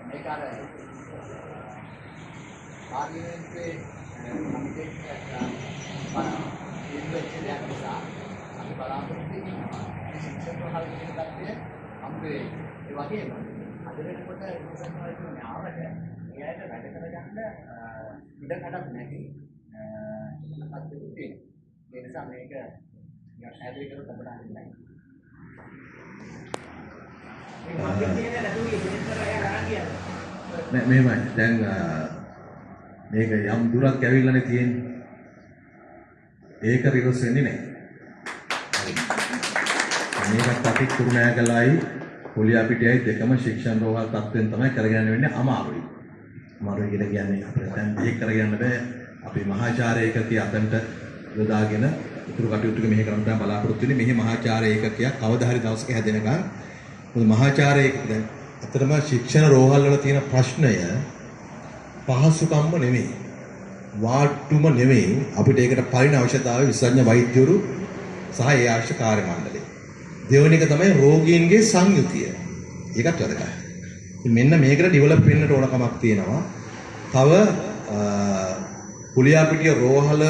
මේක අර පාර්ලිමේන්තුවේ කමිටුවෙන් ඉන්වෙස්ට් දෙයක් නිසා අපි බලාපොරොත්තු වෙනවා. මේ ශික්ෂණ රෝහල් කියන කට්ටිය හම්බෙන්නේ. ඒ වගේම අද වෙනකොට ඉන්වෙස්ට් වලට ආවට එයාට වැඩ කරගන්න ඉඩකඩක් නැහැ. අත්දැකීම් තියෙනවා. ඒ නිසා මේක ඇදලි කරලා අපට හරියන්නේ නැහැ. මෙහෙමයි. දැන් මේක යම් දුරක් ඇවිල්ලානේ තියෙන්නේ. ඒක රිවර්ස් වෙන්නේ නැහැ. මේකත් අපි කුරුණෑගලයි පොලියාපිටියයි දෙකම ශික්ෂණ රෝහල් තත්ත්වෙන් තමයි කරගෙන වෙන්නේ අමාරුයි. අමාරුයි කියලා කියන්නේ අපිට දැන් මේක කරගන්න බෑ. අපි මහාචාර්ය ඒකකයේ අතන්ට යොදාගෙන උතුරු කටයුතු ටික මෙහෙ කරන්න තමයි බලාපොරොත්තු වෙන්නේ. මෙහි මහාචාර්ය ඒකකයක් කවදා හරි දවසක හැදෙනකන් මොකද මහාචාර්ය ඒකක දැන් අතරම ශික්ෂණ රෝහල් වල තියෙන ප්‍රශ්නය පහසුකම්ම නෙමෙයි. වාට්ටුම නෙමෙයි. අපිට ඒකට පරිණ අවශ්‍යතාවය විශේෂඥ වෛද්‍යවරු සහ ඒ අවශ්‍ය කාර්ය මණ්ඩලය. දෙවෙනි එක තමයි රෝගීන්ගේ සංයුතිය. ඒකත් වැදගත්. මෙන්න මේකට ඩෙවලොප් වෙන්නට ඕන කමක් තියෙනවා. තව පුලියාපිටිය රෝහල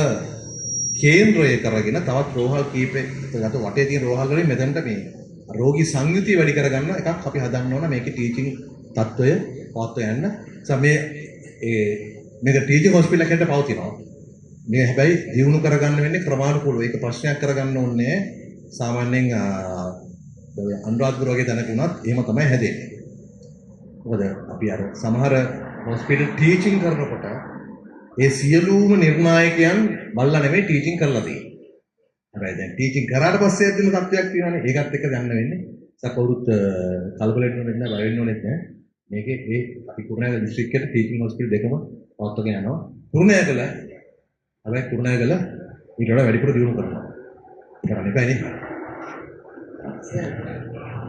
කේන්ද්‍රය කරගෙන තවත් රෝහල් කීපයකට වටේ තියෙන රෝහල් වලින් මෙතනට මේ රෝගී සංයුතිය වැඩි කරගන්න එකක් අපි හදන්න ඕන. මේකේ ටීචින් තත්වය පවත්වා යන්න. මේක ටීචින් හොස්පිටල් එකකට පවතිනවා. මේ හැබැයි දියුණු කරගන්න වෙන්නේ ක්‍රමානුකූලව. ඒක ප්‍රශ්නයක් කරගන්න ඕනේ. සාමාන්‍යයෙන් අනුරාධපුර වගේ තැනක වුණත් එහෙම තමයි හැදෙන්නේ. මොකද අපි අර සමහර හොස්පිටල් ටීචින් කරනකොට ඒ සියලුම නිර්ණායකයන් බල්ලා නෙමෙයි ටීචින් කරලා තියෙන්නේ. හැබැයි දැන් ටීචින් කරාට පස්සේ ඇතුළේ තත්ත්වයක් තියෙනවානේ. ඒකත් එක්ක ගන්න වෙන්නේ. ඒක කවුරුත් කල්කුලේට් වෙන්නේ නැහැ, බය වෙන්න ඕනෙත් නැහැ. මේකේ ඒ අපි කුරුණෑගල දිස්ත්‍රික්කයේ ටීචින් හොස්පිටල් දෙකම පවත්වාගෙන යනවා. කුරුණෑගල හැබැයි කුරුණෑගල ඊට වඩා වැඩිපුර දියුණු කරනවා. කරන්න එපා නේ.